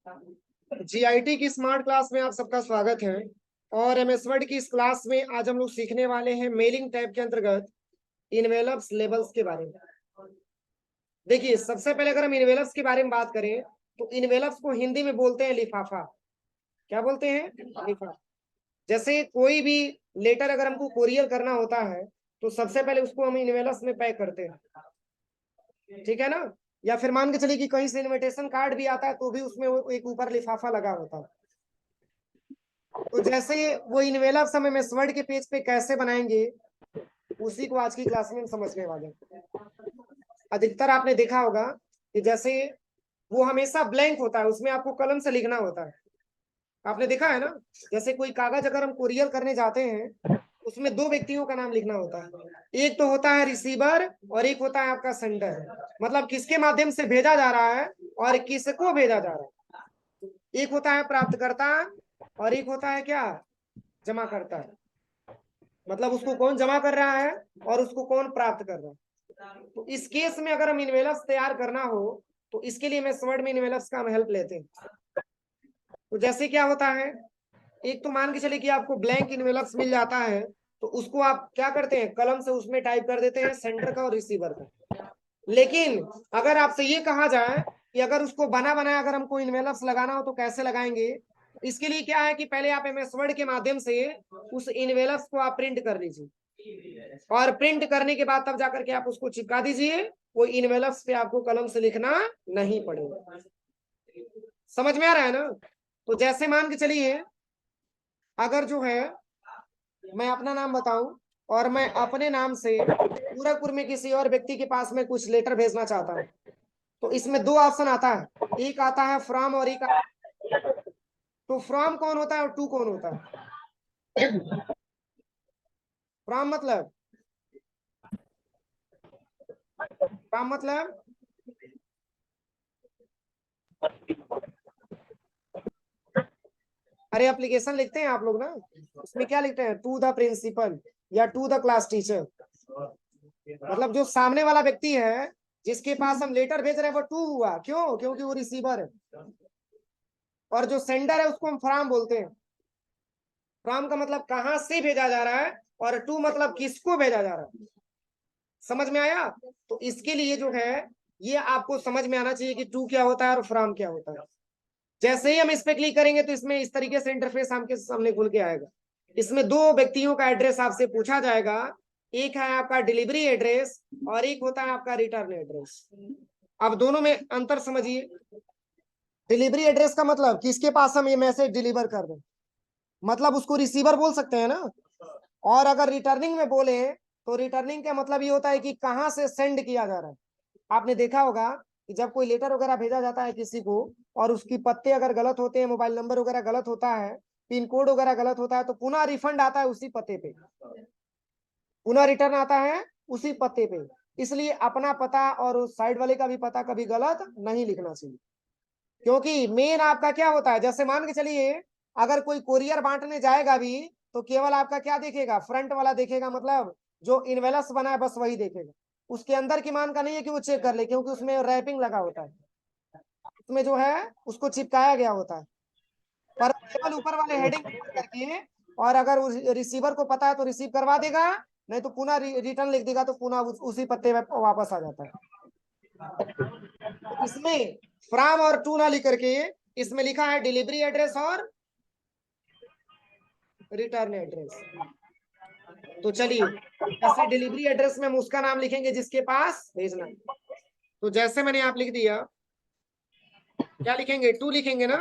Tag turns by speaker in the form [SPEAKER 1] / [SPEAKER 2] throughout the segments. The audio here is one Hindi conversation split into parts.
[SPEAKER 1] जीआईटी की स्मार्ट क्लास में आप सबका स्वागत है। और एमएस वर्ड की इस क्लास में आज हम लोग सीखने वाले हैं मेलिंग टैब के अंतर्गत इनवेलप्स लेबल्स के बारे में। देखिए, सबसे पहले अगर हम इनवेलप्स के बारे में बात करें तो इनवेलप्स को हिंदी में बोलते हैं लिफाफा। क्या बोलते हैं? लिफाफा। जैसे कोई भी लेटर अगर हमको कोरियर करना होता है तो सबसे पहले उसको हम इनवेलप्स में पैक करते हैं, ठीक है ना। या फिर मान के चलिए कि कहीं से इनविटेशन कार्ड भी आता है तो भी उसमें एक ऊपर लिफाफा लगा होता है। तो जैसे वो इनवेलप्स हम एमएस वर्ड के पेज पे कैसे बनाएंगे उसी को आज की क्लास में हम समझने वाले हैं। अधिकतर आपने देखा होगा कि जैसे वो हमेशा ब्लैंक होता है, उसमें आपको कलम से लिखना होता है। आपने देखा है ना, जैसे कोई कागज अगर हम कुरियर करने जाते हैं उसमें दो व्यक्तियों का नाम लिखना होता है। एक तो होता है रिसीवर और एक होता है आपका सेंडर, मतलब किसके माध्यम से भेजा जा रहा है और किसको भेजा जा रहा है। एक होता है प्राप्तकर्ता और एक होता है क्या, जमा करता है। मतलब उसको कौन जमा कर रहा है और उसको कौन प्राप्त कर रहा है। तो इस केस में अगर हम इनवेलप्स तैयार करना हो तो इसके लिए मैं वर्ड में इनवेलप्स का हम हेल्प लेते हैं। तो जैसे क्या होता है, एक तो मान के चले कि आपको ब्लैंक इनवेलप्स मिल जाता है तो उसको आप क्या करते हैं, कलम से उसमें टाइप कर देते हैं सेंडर का और रिसीवर का। लेकिन अगर आपसे ये कहा जाए कि अगर उसको बना बनाया अगर हमको इनवेलप्स लगाना हो तो कैसे लगाएंगे, इसके लिए क्या है कि पहले आप एमएस वर्ड के माध्यम से उस इनवेलप्स को आप प्रिंट कर लीजिए और प्रिंट करने के बाद तब जाकर के आप उसको चिपका दीजिए। वो इनवेलप्स पे आपको कलम से लिखना नहीं पड़ेगा। समझ में आ रहा है ना। तो जैसे मान के चलिए अगर जो है मैं अपना नाम बताऊं और मैं अपने नाम से गोरखपुर में किसी और व्यक्ति के पास में कुछ लेटर भेजना चाहता हूं तो इसमें दो ऑप्शन आता है, एक आता है फ्रॉम और एक तो फ्रॉम कौन होता है और टू कौन होता है। फ्रॉम मतलब, फ्रॉम मतलब अरे एप्लीकेशन लिखते हैं आप लोग ना, उसमें क्या लिखते हैं, टू द प्रिंसिपल या टू द क्लास टीचर। मतलब जो सामने वाला व्यक्ति है जिसके पास हम लेटर भेज रहे हैं वो टू हुआ, क्यों? क्योंकि वो रिसीवर है। और जो सेंडर है उसको हम फ्रॉम बोलते हैं। फ्रॉम का मतलब कहां से भेजा जा रहा है और टू मतलब किसको भेजा जा रहा है। समझ में आया। तो इसके लिए जो है ये आपको समझ में आना चाहिए कि टू क्या होता है और फ्रॉम क्या होता है। जैसे ही हम इस पे क्लिक करेंगे तो इसमें इस तरीके से इंटरफेस आपके सामने खुल के आएगा। इसमें दो व्यक्तियों का एड्रेस आपसे पूछा जाएगा, एक है आपका डिलीवरी एड्रेस और एक होता है आपका रिटर्न एड्रेस। अब दोनों में अंतर समझिए। डिलीवरी एड्रेस का मतलब किसके पास हम ये मैसेज डिलीवर कर दें, मतलब उसको रिसीवर बोल सकते हैं ना। और अगर रिटर्निंग में बोले तो रिटर्निंग का मतलब ये होता है कि कहाँ से सेंड किया जा रहा है। आपने देखा होगा कि जब कोई लेटर वगैरह भेजा जाता है किसी को और उसकी पत्ते अगर गलत होते हैं, मोबाइल नंबर वगैरह गलत होता है, पिन कोड वगैरह गलत होता है तो पुनः रिफंड आता है उसी पते पे, पुनः रिटर्न आता है उसी पते पे। इसलिए अपना पता और उस साइड वाले का भी पता कभी गलत नहीं लिखना चाहिए। क्योंकि मेन आपका क्या होता है, जैसे मान के चलिए अगर कोई कोरियर बांटने जाएगा भी तो केवल आपका क्या देखेगा, फ्रंट वाला देखेगा, मतलब जो इनवेलस बना है बस वही देखेगा। उसके अंदर की मान का नहीं है कि वो चेक कर ले, क्योंकि उसमें रैपिंग लगा होता है, उसमें जो है उसको चिपकाया गया होता है। पर केवल ऊपर वाले हेडिंग करके, और अगर उस रिसीवर को पता है तो रिसीव करवा देगा, नहीं तो पुनः रिटर्न लिख देगा तो पुनः उसी पत्ते में वापस आ जाता है। तो इसमें फ्रॉम और टू ना लिख करके इसमें लिखा है डिलीवरी एड्रेस और रिटर्न एड्रेस। तो चलिए, जैसे डिलीवरी एड्रेस में हम उसका नाम लिखेंगे जिसके पास भेजना है। तो जैसे मैंने आप लिख दिया, क्या लिखेंगे, टू लिखेंगे ना।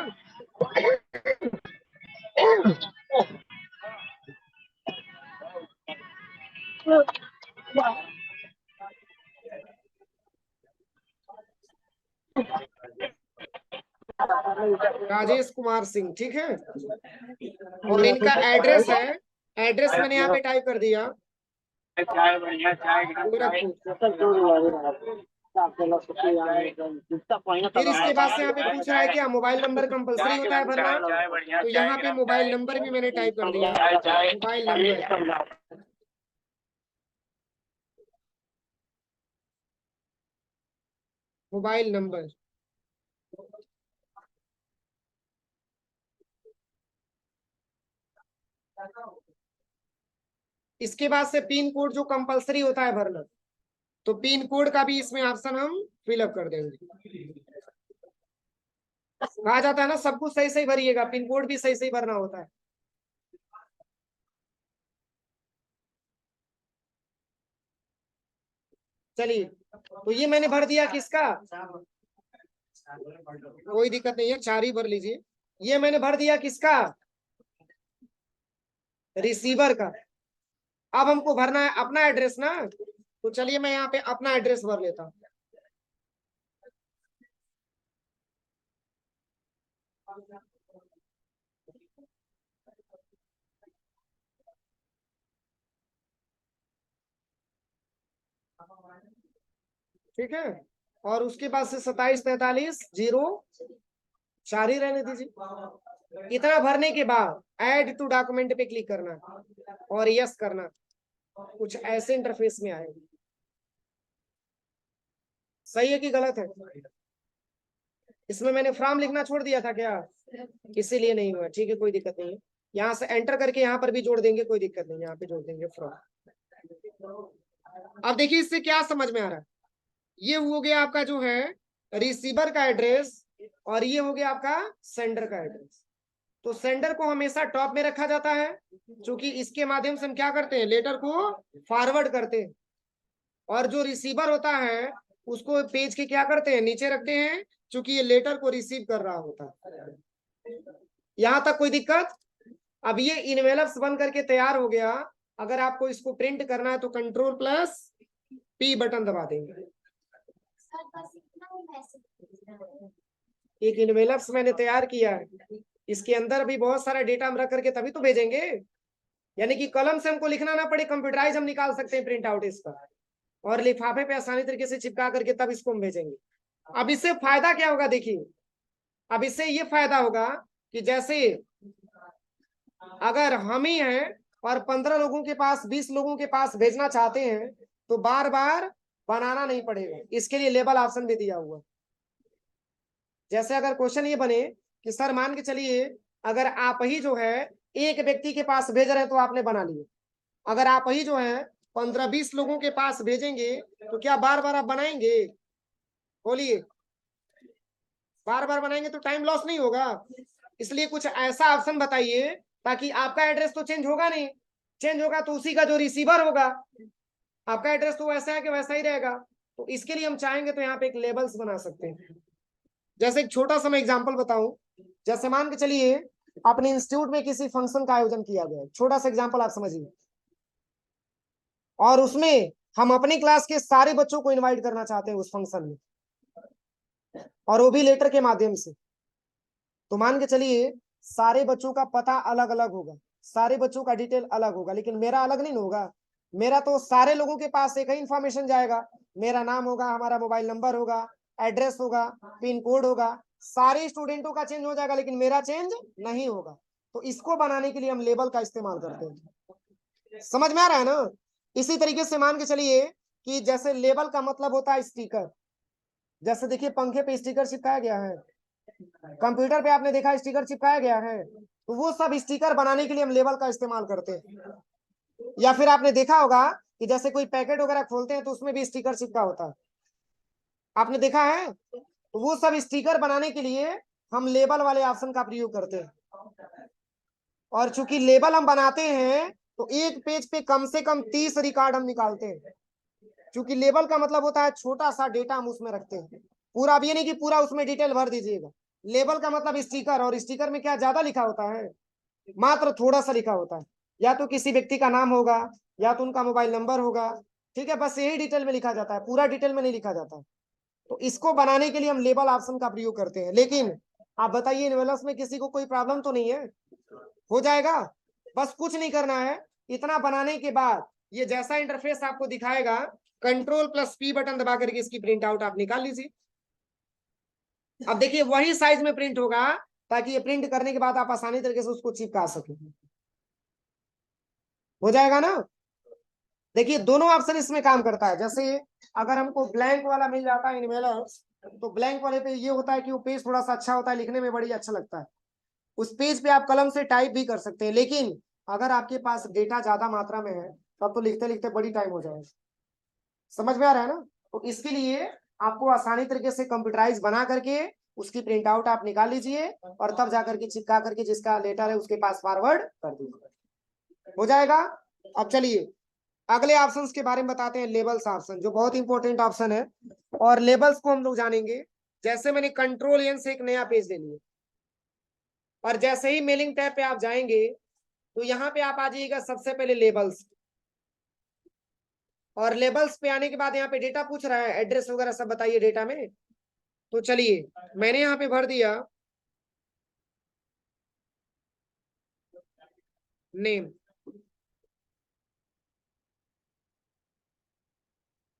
[SPEAKER 1] राजेश कुमार सिंह, ठीक है। और इनका एड्रेस है, एड्रेस मैंने यहाँ पे टाइप कर दिया गोरखपुर। फिर इसके बाद से यहाँ पे पूछ रहा है क्या मोबाइल नंबर कंपलसरी होता है भरना, तो यहाँ पे मोबाइल नंबर भी मैंने टाइप कर दिया, मोबाइल नंबर। मोबाइल नंबर इसके बाद से पिन कोड जो कंपलसरी होता है भरना, तो पिन कोड का भी इसमें ऑप्शन हम फिलअप कर देंगे। कहा जाता है ना सब कुछ सही सही भरिएगा, पिन कोड भी सही सही भरना होता है। चलिए, तो ये मैंने भर दिया किसका, कोई दिक्कत नहीं है, 4 ही भर लीजिए। ये मैंने भर दिया किसका, रिसीवर का। अब हमको भरना है अपना एड्रेस ना, तो चलिए मैं यहाँ पे अपना एड्रेस भर लेता हूँ। ठीक है, और उसके बाद से 274304 ही रहने दीजिए। इतना भरने के बाद ऐड टू डॉक्यूमेंट पे क्लिक करना और यस करना, कुछ ऐसे इंटरफेस में आएगा। सही है कि गलत है? इसमें मैंने फॉर्म लिखना छोड़ दिया था क्या, इसीलिए नहीं हुआ। ठीक है, कोई दिक्कत नहीं है, यहाँ से एंटर करके यहाँ पर भी जोड़ देंगे, कोई दिक्कत नहीं, यहाँ पे जोड़ देंगे फॉर्म। अब देखिए इससे क्या समझ में आ रहा है, ये हो गया आपका जो है रिसीवर का एड्रेस, और ये हो गया आपका सेंडर का एड्रेस। तो सेंडर को हमेशा टॉप में रखा जाता है, क्योंकि इसके माध्यम से हम क्या करते हैं, लेटर को फॉरवर्ड करते हैं। और जो रिसीवर होता है उसको पेज के क्या करते हैं, नीचे रखते हैं, क्योंकि ये लेटर को रिसीव कर रहा होता है। यहां तक कोई दिक्कत? अब ये इनवेलप्स बन करके तैयार हो गया। अगर आपको इसको प्रिंट करना है तो Ctrl+P बटन दबा देंगे। एक इनवेलप्स मैंने तैयार किया है, इसके अंदर भी बहुत सारा डेटा हम रख करके तभी तो भेजेंगे, यानी कि कलम से हमको लिखना ना पड़े, कंप्यूटराइज हम निकाल सकते हैं प्रिंट आउट इसका, और लिफाफे पे आसानी तरीके से चिपका करके तब इसको हम भेजेंगे। अब इससे फायदा क्या होगा, देखिए अब इससे ये फायदा होगा कि जैसे अगर हम ही हैं और 15 लोगों के पास, 20 लोगों के पास भेजना चाहते हैं, तो बार बार बनाना नहीं पड़ेगा, इसके लिए लेबल ऑप्शन भी दिया हुआ। जैसे अगर क्वेश्चन ये बने कि सर मान के चलिए अगर आप ही जो है एक व्यक्ति के पास भेज रहे हैं तो आपने बना लिए, अगर आप ही जो है 15-20 लोगों के पास भेजेंगे तो क्या बार बार आप बनाएंगे, बोलिए? बार बार बनाएंगे तो टाइम लॉस नहीं होगा। इसलिए कुछ ऐसा ऑप्शन बताइए ताकि आपका एड्रेस तो चेंज होगा नहीं, चेंज होगा तो उसी का जो रिसीवर होगा, आपका एड्रेस तो वैसा है कि वैसा ही रहेगा। तो इसके लिए हम चाहेंगे तो यहाँ पे एक लेबल्स बना सकते हैं। जैसे एक छोटा सा मैं एग्जांपल बताऊं, जैसे मान के चलिए अपने इंस्टीट्यूट में किसी फंक्शन का आयोजन किया गया, छोटा सा एग्जांपल आप समझिए, और उसमें हम अपनी क्लास के सारे बच्चों को इनवाइट करना चाहते हैं उस फंक्शन में, और वो भी लेटर के माध्यम से। तो मान के चलिए सारे बच्चों का पता अलग अलग होगा, सारे बच्चों का डिटेल अलग होगा, लेकिन मेरा अलग नहीं होगा। मेरा तो सारे लोगों के पास एक ही इंफॉर्मेशन जाएगा, मेरा नाम होगा, हमारा मोबाइल नंबर होगा, एड्रेस होगा, पिन कोड होगा, सारे स्टूडेंटों का चेंज हो जाएगा, लेकिन मेरा चेंज नहीं होगा। तो इसको बनाने के लिए हम लेबल का इस्तेमाल करते हैं। समझ में आ रहा है ना? इसी तरीके से मान के चलिए कि जैसे लेबल का मतलब होता है स्टिकर, जैसे देखिए पंखे पे स्टिकर चिपकाया गया है, कंप्यूटर पे आपने देखा स्टिकर चिपकाया गया है, तो वो सब स्टिकर बनाने के लिए हम लेबल का इस्तेमाल करते हैं। या फिर आपने देखा होगा कि जैसे कोई पैकेट वगैरह खोलते हैं तो उसमें भी स्टिकर चिपका होता है, आपने देखा है? तो वो सब स्टिकर बनाने के लिए हम लेबल वाले ऑप्शन का प्रयोग करते हैं। और चूंकि लेबल हम बनाते हैं तो एक पेज पे कम से कम 30 रिकॉर्ड हम निकालते हैं, क्योंकि लेबल का मतलब होता है छोटा सा डेटा हम उसमें रखते हैं। पूरा, अब ये नहीं कि पूरा उसमें डिटेल भर दीजिएगा। लेबल का मतलब स्टिकर, और स्टिकर में क्या ज्यादा लिखा होता है, मात्र थोड़ा सा लिखा होता है, या तो किसी व्यक्ति का नाम होगा या तो उनका मोबाइल नंबर होगा, ठीक है, बस यही डिटेल में लिखा जाता है, पूरा डिटेल में नहीं लिखा जाता। तो इसको बनाने के लिए हम लेबल ऑप्शन का प्रयोग करते हैं। लेकिन आप बताइए इनवेलप्स में किसी को कोई प्रॉब्लम तो नहीं है? हो जाएगा, बस कुछ नहीं करना है। इतना बनाने के बाद ये जैसा इंटरफेस आपको दिखाएगा, Ctrl+P बटन दबा करके इसकी प्रिंट आउट आप निकाल लीजिए। अब देखिए वही साइज में प्रिंट होगा, ताकि ये प्रिंट करने के बाद आप आसानी तरीके से उसको चिपका सके। हो जाएगा ना? देखिए दोनों ऑप्शन इसमें काम करता है। जैसे अगर हमको ब्लैंक वाला मिल जाता है इनवेलप्स, तो ब्लैंक वाले पे ये होता है कि वो पेज थोड़ा सा अच्छा होता है, लिखने में बड़ी अच्छा लगता है, उस पेज पे आप कलम से टाइप भी कर सकते हैं। लेकिन अगर आपके पास डेटा ज्यादा मात्रा में है तब तो लिखते लिखते बड़ी टाइम हो जाएगा। समझ में आ रहा है ना? तो इसके लिए आपको आसानी तरीके से कंप्यूटराइज बना करके उसकी प्रिंट आउट आप निकाल लीजिए और तब जाकर के चिपका करके जिसका लेटर है उसके पास फॉरवर्ड कर दीजिए, हो जाएगा। अब चलिए अगले ऑप्शंस के बारे में बताते हैं। लेबल्स ऑप्शन जो बहुत इंपॉर्टेंट ऑप्शन है, और लेबल्स को हम लोग जानेंगे। जैसे मैंने कंट्रोल एन से एक नया पेज ले लिया, और जैसे ही मेलिंग टैब पे आप जाएंगे तो यहाँ पे आप आ जाइएगा सबसे पहले लेबल्स, और लेबल्स पे आने के बाद यहाँ पे डेटा पूछ रहा है, एड्रेस वगैरह सब बताइए डेटा में। तो चलिए मैंने यहाँ पे भर दिया नेम,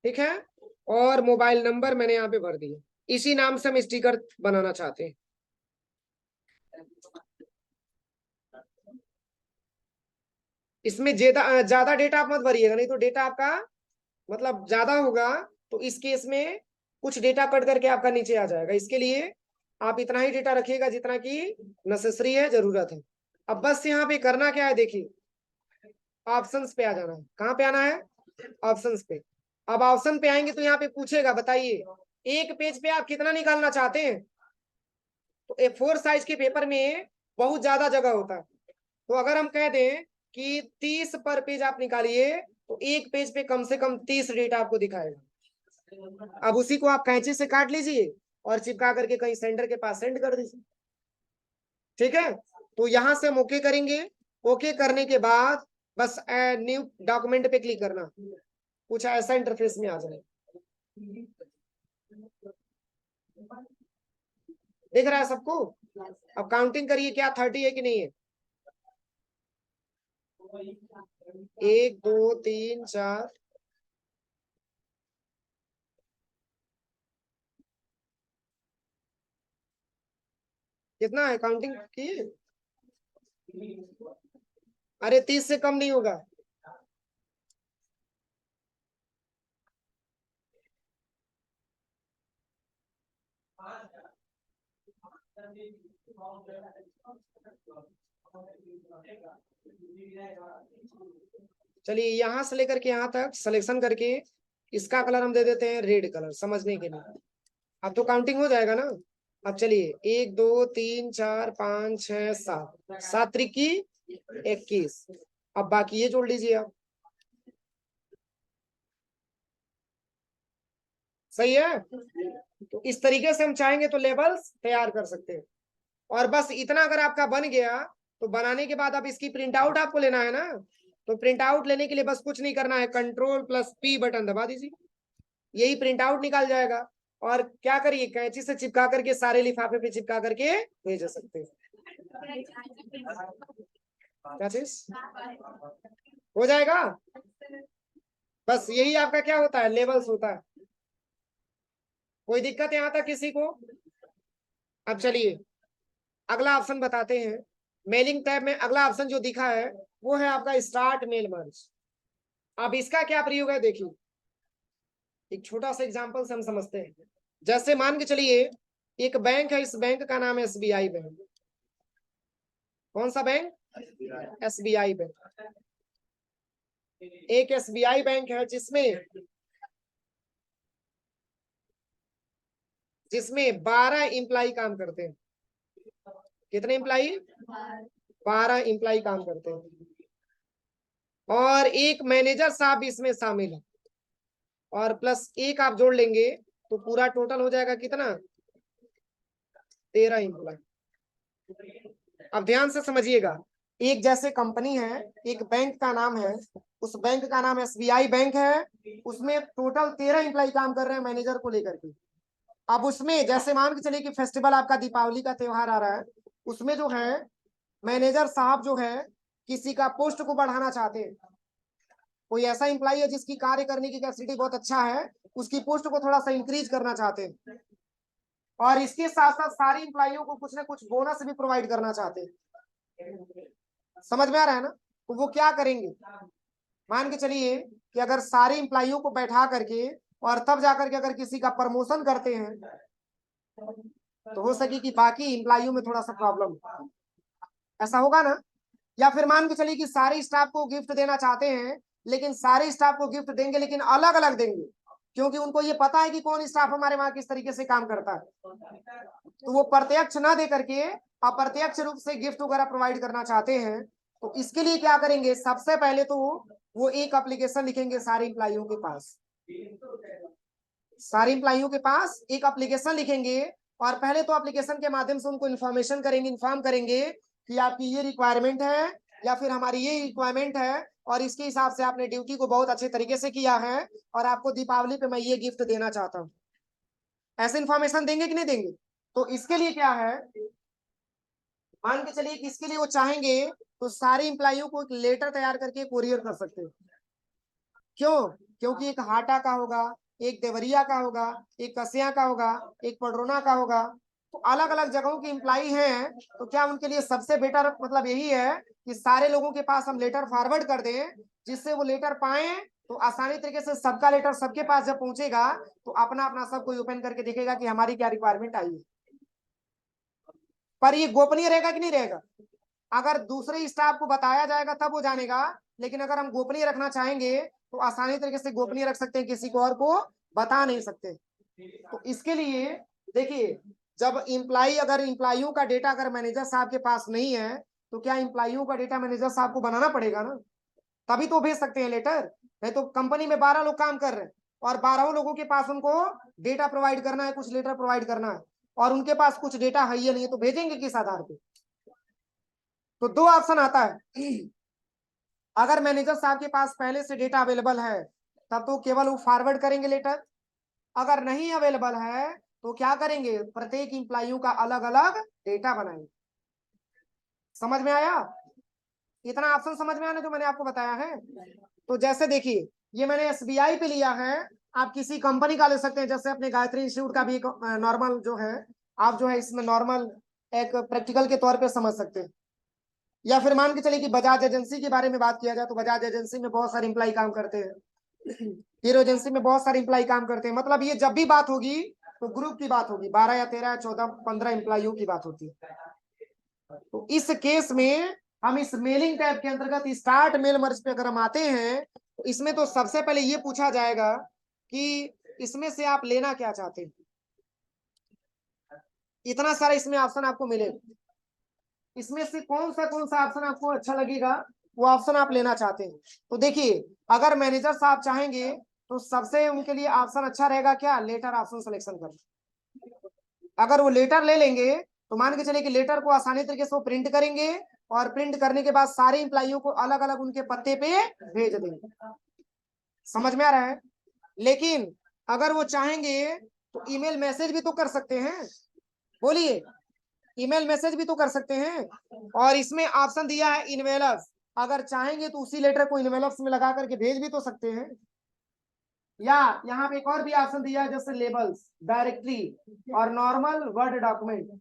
[SPEAKER 1] ठीक है, और मोबाइल नंबर मैंने यहाँ पे भर दिया। इसी नाम से हम स्टिकर बनाना चाहते हैं। इसमें ज्यादा ज्यादा डेटा आप मत भरिएगा, नहीं तो डेटा आपका मतलब ज्यादा होगा तो इस केस में कुछ डेटा कट करके आपका नीचे आ जाएगा। इसके लिए आप इतना ही डेटा रखिएगा जितना कि नेसेसरी है, जरूरत है। अब बस यहाँ पे करना क्या है, देखिए ऑप्शंस पे आ जाना है। कहाँ पे आना है? ऑप्शंस पे। अब ऑप्शन पे आएंगे तो यहाँ पे पूछेगा बताइए एक पेज पे आप कितना निकालना चाहते हैं। तो A4 साइज के पेपर में बहुत ज्यादा जगह होता है, तो अगर हम कह दें कि 30 पर पेज आप निकालिए तो एक पेज पे कम से कम 30 डेटा आपको दिखाएगा। अब उसी को आप कैंची से काट लीजिए और चिपका करके कहीं सेंडर के पास सेंड कर दीजिए, ठीक है। तो यहां से हम ओके करेंगे। ओके करने के बाद बस न्यू डॉक्यूमेंट पे क्लिक करना, कुछ ऐसा इंटरफेस में आ जाए। दिख रहा है सबको? अब काउंटिंग करिए क्या 30 है कि नहीं है। 1 2 3 4, कितना है काउंटिंग की? अरे 30 से कम नहीं होगा। चलिए यहां से लेकर के यहां तक सिलेक्शन करके इसका कलर हम दे देते हैं रेड कलर, समझने के लिए। अब तो काउंटिंग हो जाएगा ना। अब चलिए 1 2 3 4 5 6 7, 7 त्रिकी 21। अब बाकी ये जोड़ लीजिए आप, सही है। तो इस तरीके से हम चाहेंगे तो लेबल्स तैयार कर सकते हैं। और बस इतना अगर आपका बन गया तो बनाने के बाद अब इसकी प्रिंट आउट आपको लेना है ना। तो प्रिंट आउट लेने के लिए बस कुछ नहीं करना है, कंट्रोल+P बटन दबा दीजिए, यही प्रिंट आउट निकाल जाएगा। और क्या करिए कैंची से चिपका करके सारे लिफाफे पे चिपका करके भेज सकते हैं। क्या चीज हो जाएगा? बस यही आपका क्या होता है, लेवल्स होता है। कोई दिक्कत यहाँ तक किसी को? अब चलिए अगला ऑप्शन बताते हैं। मेलिंग टैब में अगला ऑप्शन जो दिखा है वो है आपका स्टार्ट मेल मर्ज। अब इसका क्या प्रयोग है देखिए, एक छोटा सा एग्जांपल से हम समझते हैं। जैसे मान के चलिए एक बैंक है, इस बैंक का नाम है SBI बैंक। कौन सा बैंक? SBI bank. एक SBI बैंक है जिसमें जिसमें 12 इम्प्लाई काम करते हैं। कितने इम्प्लाई? 12 इम्प्लाई काम करते हैं, और एक मैनेजर साहब इसमें शामिल है, और प्लस एक आप जोड़ लेंगे तो पूरा टोटल हो जाएगा कितना? 13 इम्प्लाई। अब ध्यान से समझिएगा, एक जैसे कंपनी है, एक बैंक का नाम है, उस बैंक का नाम SBI बैंक है, उसमें टोटल 13 इम्प्लाई काम कर रहे हैं मैनेजर को लेकर के। अब उसमें जैसे मान के चलिए कि फेस्टिवल आपका दीपावली का त्योहार आ रहा है, उसमें जो है मैनेजर साहब जो है किसी का पोस्ट को बढ़ाना चाहते हैं। कोई ऐसा इंप्लाई है जिसकी कार्य करने की कैपेसिटी बहुत अच्छा है, उसकी पोस्ट को थोड़ा सा इंक्रीज करना चाहते हैं, और इसके साथ साथ सारी इंप्लाइयों को कुछ ना कुछ बोनस भी प्रोवाइड करना चाहते हैं। समझ में आ रहा है ना? तो वो क्या करेंगे, मान के चलिए कि अगर सारे इंप्लाइयों को बैठा करके और तब जाकर के अगर किसी का प्रमोशन करते हैं तो हो सके कि बाकी इंप्लाइयों में थोड़ा सा प्रॉब्लम, ऐसा होगा ना। या फिर मान के चलिए कि सारे स्टाफ को गिफ्ट देना चाहते हैं, लेकिन सारे स्टाफ को गिफ्ट देंगे लेकिन अलग अलग देंगे, क्योंकि उनको ये पता है कि कौन स्टाफ हमारे वहां किस तरीके से काम करता है। तो वो प्रत्यक्ष ना दे करके अप्रत्यक्ष रूप से गिफ्ट वगैरह प्रोवाइड करना चाहते हैं। तो इसके लिए क्या करेंगे, सबसे पहले तो वो एक एप्लीकेशन लिखेंगे सारे एम्प्लॉइयों के पास, सारे एम्प्लॉइयों के पास एक एप्लीकेशन लिखेंगे, और पहले तो एप्लीकेशन के माध्यम से उनको इन्फॉर्मेशन करेंगे, इन्फॉर्म करेंगे कि आपकी ये रिक्वायरमेंट है या फिर हमारी ये रिक्वायरमेंट है, और इसके हिसाब से आपने ड्यूटी को बहुत अच्छे तरीके से किया है, और आपको दीपावली पे मैं ये गिफ्ट देना चाहता हूँ। ऐसे इन्फॉर्मेशन देंगे कि नहीं देंगे? तो इसके लिए क्या है, मान के चलिए कि इसके लिए वो चाहेंगे तो सारे एम्प्लॉइयों को एक लेटर तैयार करके कोरियर कर सकते हैं। क्यों? क्योंकि एक हाटा का होगा, एक देवरिया का होगा, एक कसिया का होगा, एक पडरोना का होगा, तो अलग अलग जगहों के एम्प्लॉई हैं। तो क्या उनके लिए सबसे बेटर मतलब यही है कि सारे लोगों के पास हम लेटर फॉरवर्ड कर दें, जिससे वो लेटर पाए तो आसानी तरीके से सबका लेटर सबके पास जब पहुंचेगा तो अपना अपना सब कोई ओपन करके देखेगा कि हमारी क्या रिक्वायरमेंट आई है। पर ये गोपनीय रहेगा कि नहीं रहेगा? अगर दूसरे स्टाफ को बताया जाएगा तब वो जानेगा, लेकिन अगर हम गोपनीय रखना चाहेंगे तो आसानी तरीके से गोपनीय रख सकते हैं, किसी को और को बता नहीं सकते। तो इसके लिए देखिए, जब इम्प्लाई अगर इम्प्लाइयों का डेटा अगर मैनेजर साहब के पास नहीं है तो क्या इम्प्लाइयों का डेटा मैनेजर साहब को बनाना पड़ेगा ना, तभी तो भेज सकते हैं लेटर। नहीं तो कंपनी में 12 लोग काम कर रहे हैं और 12 लोगों के पास उनको डेटा प्रोवाइड करना है, कुछ लेटर प्रोवाइड करना है, और उनके पास कुछ डेटा है ही नहीं, तो भेजेंगे किस आधार पे? तो दो ऑप्शन आता है। अगर मैनेजर साहब के पास पहले से डेटा अवेलेबल है तब तो केवल वो फॉरवर्ड करेंगे लेटर, अगर नहीं अवेलेबल है तो क्या करेंगे, प्रत्येक इंप्लाइयों का अलग अलग डेटा बनाएंगे। समझ में आया? इतना ऑप्शन समझ में आने जो मैंने आपको बताया है। तो जैसे देखिए, ये मैंने एसबीआई पे लिया है, आप किसी कंपनी का ले सकते हैं, जैसे अपने गायत्री इंस्टीट्यूट का भी एक नॉर्मल जो है, आप जो है इसमें नॉर्मल एक प्रैक्टिकल के तौर पे समझ सकते हैं। या फिर मान के चलिए कि बजाज एजेंसी के बारे में बात किया जाए तो बजाज एजेंसी में बहुत सारे इंप्लाई काम करते हैं, हीरो एजेंसी में बहुत सारे इंप्लाई काम करते हैं। मतलब ये जब भी बात होगी तो ग्रुप की बात होगी, 12 या 13 या 14 15 इंप्लाइयों की बात होती है। तो इस केस में हम इस मेलिंग टैब के अंतर्गत स्टार्ट मेल मर्ज पे अगर हम आते हैं तो इसमें तो सबसे पहले ये पूछा जाएगा कि इसमें से आप लेना क्या चाहते हैं। इतना सारा इसमें ऑप्शन आपको मिलेगा, इसमें से कौन सा ऑप्शन आपको अच्छा लगेगा वो ऑप्शन आप लेना चाहते हैं। तो देखिए, अगर मैनेजर साहब चाहेंगे तो सबसे उनके लिए ऑप्शन अच्छा रहेगा क्या, लेटर ऑप्शन सिलेक्शन करना। अगर वो लेटर ले लेंगे तो मान के चलिए कि लेटर को आसानी तरीके से वो प्रिंट करेंगे, और प्रिंट करने के बाद सारे इंप्लाइयों को अलग अलग उनके पत्ते पे भेज देंगे। समझ में आ रहा है? लेकिन अगर वो चाहेंगे तो ईमेल मैसेज भी तो कर सकते हैं। बोलिए, ईमेल मैसेज भी तो कर सकते हैं, और इसमें ऑप्शन दिया है इनवेलप्स, अगर चाहेंगे तो उसी लेटर को इनवेलप्स में लगा करके भेज भी तो सकते हैं। या यहाँ पे एक और भी ऑप्शन दिया है जैसे लेबल्स, डायरेक्टरी और नॉर्मल वर्ड डॉक्यूमेंट।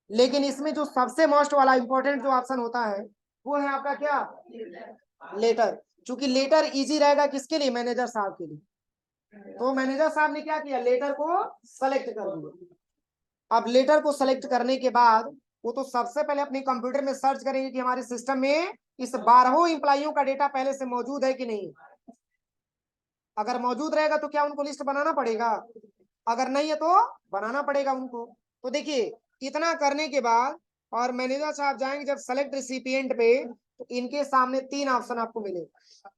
[SPEAKER 1] लेकिन इसमें जो सबसे मोस्ट वाला इंपॉर्टेंट जो ऑप्शन होता है वो है आपका क्या, लेटर। क्योंकि लेटर इजी रहेगा किसके लिए, मैनेजर साहब के लिए। तो मैनेजर साहब ने क्या किया, लेटर को सेलेक्ट कर दिया। अब लेटर को सेलेक्ट करने के बाद वो तो सबसे पहले अपने कंप्यूटर में सर्च करेंगे कि हमारे सिस्टम में इस 12 इंप्लाइयों का डेटा पहले से मौजूद है कि नहीं। अगर मौजूद रहेगा तो क्या उनको लिस्ट बनाना पड़ेगा, अगर नहीं है तो बनाना पड़ेगा उनको। तो देखिए, इतना करने के बाद और मैनेजर साहब जाएंगे जब सेलेक्ट रिसिपिएंट पे, तो इनके सामने 3 ऑप्शन आपको मिलेगा।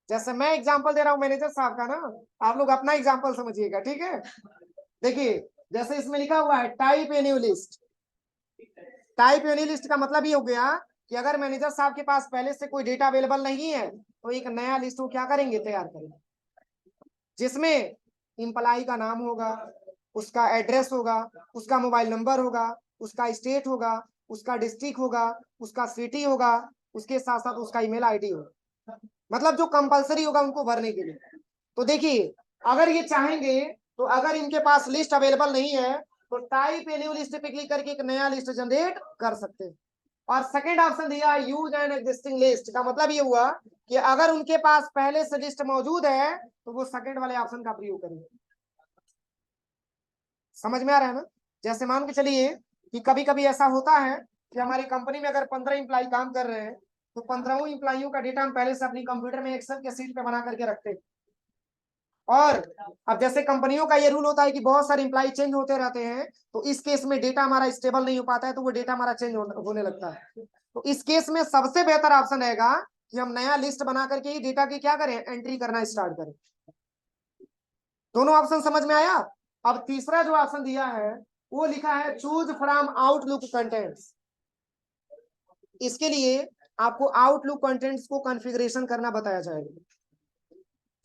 [SPEAKER 1] जैसे मैं एग्जांपल दे रहा हूं मैनेजर साहब का ना, आप लोग अपना एग्जांपल समझिएगा, ठीक है? देखिए, जैसे इसमें लिखा हुआ है type a new list. Type a new list का मतलब ये हो गया कि अगर मैनेजर साहब के पास पहले से कोई डेटा अवेलेबल नहीं है तो एक नया लिस्ट वो क्या करेंगे, तैयार करेंगे, जिसमें इम्प्लाई का नाम होगा, उसका एड्रेस होगा, उसका मोबाइल नंबर होगा, उसका स्टेट होगा, उसका डिस्ट्रिक्ट होगा, उसका सिटी होगा, उसके साथ साथ उसका ईमेल आईडी होगा, मतलब जो कंपलसरी होगा उनको भरने के लिए। तो देखिए, अगर ये चाहेंगे तो अगर इनके पास लिस्ट अवेलेबल नहीं है तो टाइप ए न्यू लिस्ट पे क्लिक करके एक नया लिस्ट जनरेट कर सकते हैं। और सेकंड ऑप्शन दिया यूज एन एग्जिस्टिंग लिस्ट, का मतलब ये हुआ कि अगर उनके पास पहले से लिस्ट मौजूद है तो वो सेकंड वाले ऑप्शन का प्रयोग करेंगे। समझ में आ रहा है ना? जैसे मान के चलिए कि कभी कभी ऐसा होता है कि हमारी कंपनी में अगर 15 इंप्लाई काम कर रहे हैं तो 15 इंप्लाइयों का डेटा हम पहले से अपनी कंप्यूटर में एक्सेल के सीट पे बना करके रखते हैं। और अब जैसे कंपनियों का ये रूल होता है कि बहुत सारे इंप्लाई चेंज होते रहते हैं, तो इस केस में डेटा हमारा स्टेबल नहीं हो पाता है, तो वो डेटा हमारा चेंज होने लगता है। तो इस केस में सबसे बेहतर ऑप्शन रहेगा कि हम नया लिस्ट बना करके ही डेटा की क्या करें, एंट्री करना स्टार्ट करें। दोनों ऑप्शन समझ में आया। अब तीसरा जो ऑप्शन दिया है वो लिखा है चूज फ्रॉम आउटलुक कंटेंट्स। इसके लिए आपको आउटलुक कंटेंट्स को कॉन्फ़िगरेशन करना बताया जाएगा।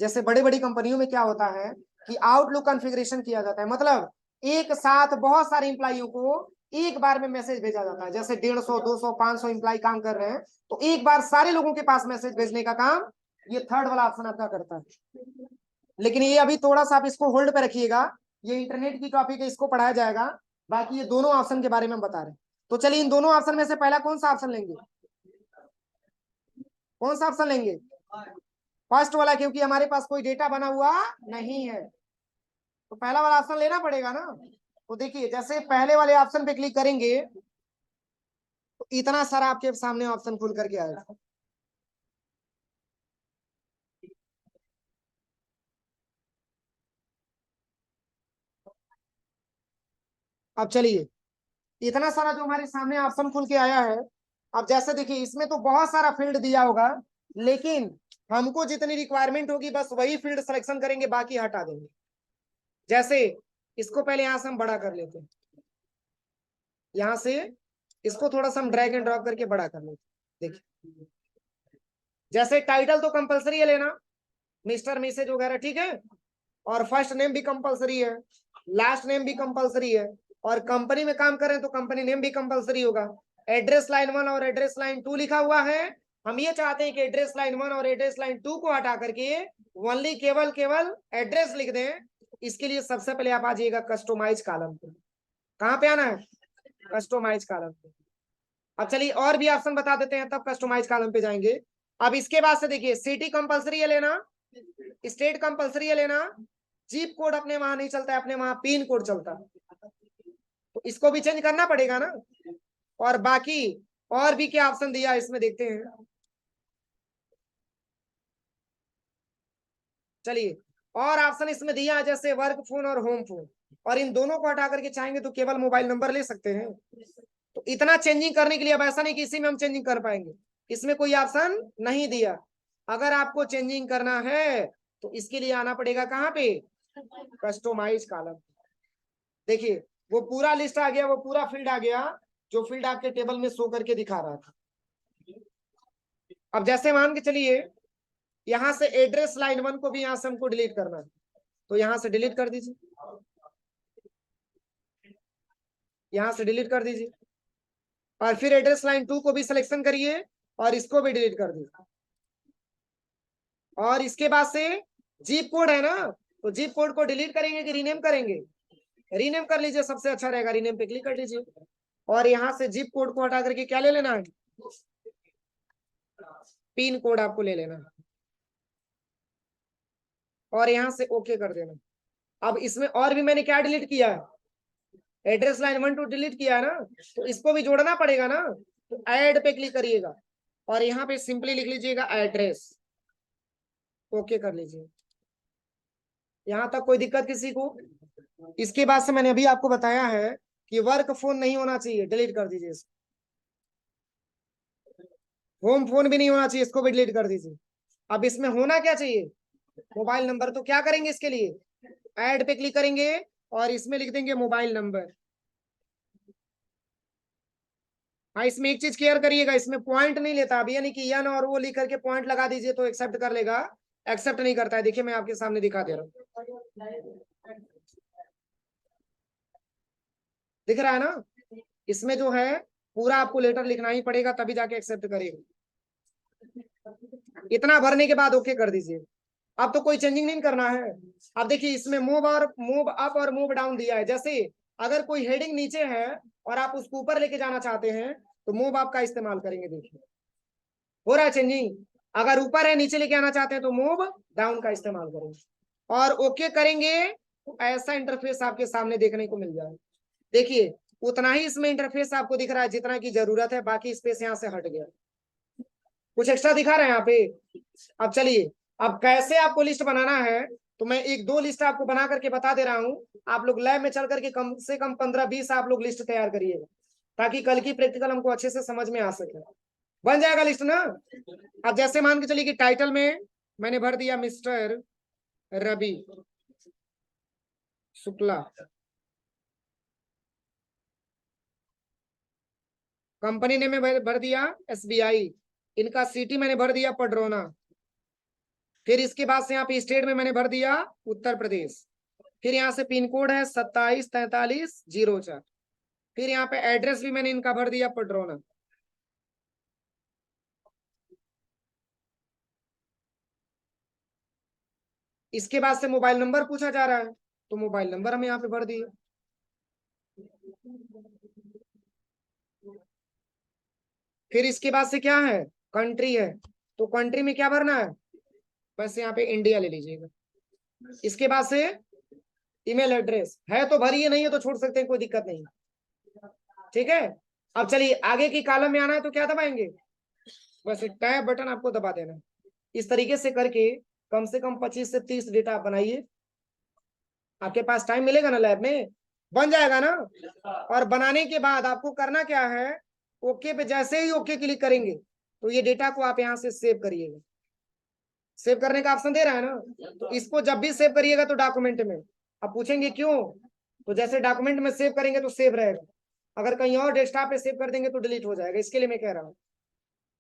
[SPEAKER 1] जैसे बड़ी बड़ी कंपनियों में क्या होता है कि आउटलुक कॉन्फ़िगरेशन किया जाता है, मतलब एक साथ बहुत सारे इंप्लाइयों को एक बार में मैसेज भेजा जाता है। जैसे 150, 200, 500 इंप्लाई काम कर रहे हैं, तो एक बार सारे लोगों के पास मैसेज भेजने का काम ये थर्ड वाला ऑप्शन आपका करता है। लेकिन ये अभी थोड़ा सा आप इसको होल्ड पे रखिएगा, ये इंटरनेट की टॉपिक है, इसको पढ़ाया जाएगा। बाकी ये दोनों ऑप्शन के बारे में हम बता रहे हैं। तो चलिए इन दोनों ऑप्शन में से पहला कौन सा ऑप्शन लेंगे, कौन सा ऑप्शन लेंगे? फर्स्ट वाला, क्योंकि हमारे पास कोई डेटा बना हुआ नहीं है, तो पहला वाला ऑप्शन लेना पड़ेगा ना। तो देखिए जैसे पहले वाले ऑप्शन पे क्लिक करेंगे तो इतना सारा आपके सामने ऑप्शन खुल करके आएगा। अब चलिए इतना सारा जो हमारे सामने ऑप्शन खुल के आया है, अब जैसे देखिए इसमें तो बहुत सारा फील्ड दिया होगा, लेकिन हमको जितनी रिक्वायरमेंट होगी बस वही फील्ड सिलेक्शन करेंगे, बाकी हटा देंगे। जैसे इसको पहले यहां से हम बड़ा कर लेते हैं, यहां से इसको थोड़ा सा हम ड्रैग एंड ड्रॉप करके बड़ा कर लेते हैं। देखिए जैसे टाइटल तो कंपलसरी है लेना, मिस्टर मिसेज वगैरह, ठीक है। और फर्स्ट नेम भी कंपलसरी है, लास्ट नेम भी कंपलसरी है, और कंपनी में काम कर रहे हैं तो कंपनी नेम भी कंपलसरी होगा। एड्रेस लाइन 1 और एड्रेस लाइन 2 लिखा हुआ है। हम ये चाहते हैं कि एड्रेस लाइन 1 और एड्रेस लाइन 2 को हटा करके ओनली केवल केवल एड्रेस लिख दें। इसके लिए सबसे पहले आप आ जाइएगा कस्टमाइज कॉलम पे। कहाँ पे आना है? कस्टमाइज कॉलम पे। अब चलिए और भी ऑप्शन बता देते हैं, तब कस्टमाइज कॉलम पे जाएंगे। अब इसके बाद से देखिए सिटी कंपलसरी है लेना, स्टेट कंपलसरी है लेना, जीप कोड अपने वहां नहीं चलता है, अपने वहां पिन कोड चलता है, तो इसको भी चेंज करना पड़ेगा ना। और बाकी और भी क्या ऑप्शन दिया इसमें देखते हैं। चलिए और ऑप्शन इसमें दिया है जैसे वर्क फोन और होम फोन, और इन दोनों को हटा करके चाहेंगे तो केवल मोबाइल नंबर ले सकते हैं। तो इतना चेंजिंग करने के लिए अब ऐसा नहीं कि इसी में हम चेंजिंग कर पाएंगे, इसमें कोई ऑप्शन नहीं दिया। अगर आपको चेंजिंग करना है तो इसके लिए आना पड़ेगा कहाँ पे, कस्टमाइज कॉलम। देखिए वो पूरा लिस्ट आ गया, वो पूरा फील्ड आ गया जो फील्ड आपके टेबल में शो करके दिखा रहा था। अब जैसे मान के चलिए यहां से एड्रेस लाइन 1 को भी यहां से हमको डिलीट करना है, तो यहां से डिलीट कर दीजिए, यहां से डिलीट कर दीजिए। और फिर एड्रेस लाइन 2 को भी सिलेक्शन करिए और इसको भी डिलीट कर दीजिए। और इसके बाद से जीप कोड है ना, तो जीप कोड को डिलीट करेंगे कि रीनेम करेंगे? रीनेम कर लीजिए, सबसे अच्छा रहेगा, रीनेम पे क्लिक कर लीजिए। और यहाँ से जीप कोड को हटा करके क्या ले लेना है, पिन कोड आपको ले लेना है, और यहाँ से ओके कर देना। अब इसमें और भी मैंने क्या डिलीट किया है, एड्रेस लाइन 1 2 डिलीट किया है ना, तो इसको भी जोड़ना पड़ेगा ना। तो ऐड पे क्लिक करिएगा और यहाँ पे सिंपली लिख लीजिएगा एड्रेस, ओके कर लीजिए। यहाँ तक कोई दिक्कत किसी को? इसके बाद से मैंने अभी आपको बताया है कि वर्क फोन नहीं होना चाहिए, डिलीट कर दीजिए इसको। होम फोन भी नहीं होना चाहिए, इसको भी डिलीट कर दीजिए। अब इसमें होना क्या चाहिए, मोबाइल नंबर। तो क्या करेंगे इसके लिए, ऐड पे क्लिक करेंगे और इसमें लिख देंगे मोबाइल नंबर। हाँ इसमें एक चीज क्लियर करिएगा, इसमें पॉइंट नहीं लेता अभी, यानी कि यन और वो लिख करके पॉइंट लगा दीजिए तो एक्सेप्ट कर लेगा, एक्सेप्ट नहीं करता है। देखिए मैं आपके सामने दिखा दे रहा हूँ, दिख रहा है ना। इसमें जो है पूरा आपको लेटर लिखना ही पड़ेगा तभी जाके एक्सेप्ट करेगा। इतना भरने के बाद ओके कर दीजिए। अब तो कोई चेंजिंग नहीं करना है। अब देखिए इसमें मूव अप और मूव डाउन दिया है। जैसे अगर कोई हेडिंग नीचे है और आप उसको ऊपर लेके जाना चाहते हैं तो मूव अप का इस्तेमाल करेंगे। देखिए हो रहा है चेंजिंग। अगर ऊपर है नीचे लेके आना चाहते हैं तो मूव डाउन का इस्तेमाल करेंगे और ओके करेंगे तो ऐसा इंटरफेस आपके सामने देखने को मिल जाए। देखिए उतना ही इसमें इंटरफेस आपको दिख रहा है जितना की जरूरत है, बाकी स्पेस यहाँ से हट गया, कुछ एक्स्ट्रा दिखा रहे हैं यहाँ पे। अब चलिए, अब कैसे आपको लिस्ट बनाना है, तो मैं एक दो लिस्ट आपको बना करके बता दे रहा हूँ। आप लोग लैब में चल करके कम से कम 15-20 आप लोग लिस्ट तैयार करिएगा, ताकि कल की प्रैक्टिकल हमको अच्छे से समझ में आ सके। बन जाएगा लिस्ट ना। अब जैसे मान के चलिए कि टाइटल में मैंने भर दिया मिस्टर रवि शुक्ला, कंपनी ने मैं भर दिया SBI, इनका सिटी मैंने भर दिया पडरौना, फिर इसके बाद से यहाँ पे स्टेट में मैंने भर दिया उत्तर प्रदेश, फिर यहाँ से पिन कोड है 274304, फिर यहाँ पे एड्रेस भी मैंने इनका भर दिया पडरौना। इसके बाद से मोबाइल नंबर पूछा जा रहा है, तो मोबाइल नंबर हम यहाँ पे भर दिए। फिर इसके बाद से क्या है, कंट्री है, तो कंट्री में क्या भरना है, बस यहाँ पे इंडिया ले लीजिएगा। इसके बाद से ईमेल एड्रेस है तो भरिए, नहीं है तो छोड़ सकते हैं, कोई दिक्कत नहीं, ठीक है। अब चलिए आगे की कॉलम में आना है तो क्या दबाएंगे, बस एक टैब बटन आपको दबा देना है। इस तरीके से करके कम से कम 25 से 30 डेटा आप बनाइए, आपके पास टाइम मिलेगा ना लैब में, बन जाएगा ना। और बनाने के बाद आपको करना क्या है, ओके पे जैसे ही ओके क्लिक करेंगे तो ये डेटा को आप यहाँ से सेव करिएगा। सेव करने का ऑप्शन दे रहा है ना, तो इसको जब भी सेव करिएगा तो डॉक्यूमेंट में। अब पूछेंगे क्यों, तो जैसे डॉक्यूमेंट में सेव करेंगे तो सेव रहेगा, अगर कहीं और डेस्कटॉप पे सेव कर देंगे तो डिलीट हो जाएगा, इसके लिए मैं कह रहा हूँ।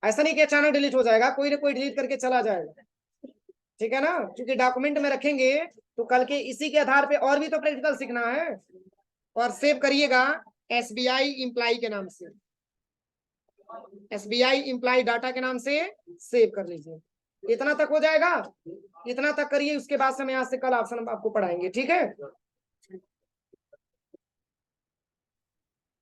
[SPEAKER 1] ऐसा नहीं कि अचानक डिलीट हो जाएगा, कोई ना कोई डिलीट करके चला जाएगा, ठीक है ना, क्योंकि डॉक्यूमेंट में रखेंगे तो कल के इसी के आधार पे और भी तो प्रैक्टिकल सीखना है। और सेव करिएगा SBI इम्प्लाई के नाम से, SBI इम्प्लाई डाटा के नाम से सेव कर लीजिए। इतना तक हो जाएगा, इतना तक करिए, उसके बाद से हम यहाँ से कल ऑप्शन आपको पढ़ाएंगे, ठीक है।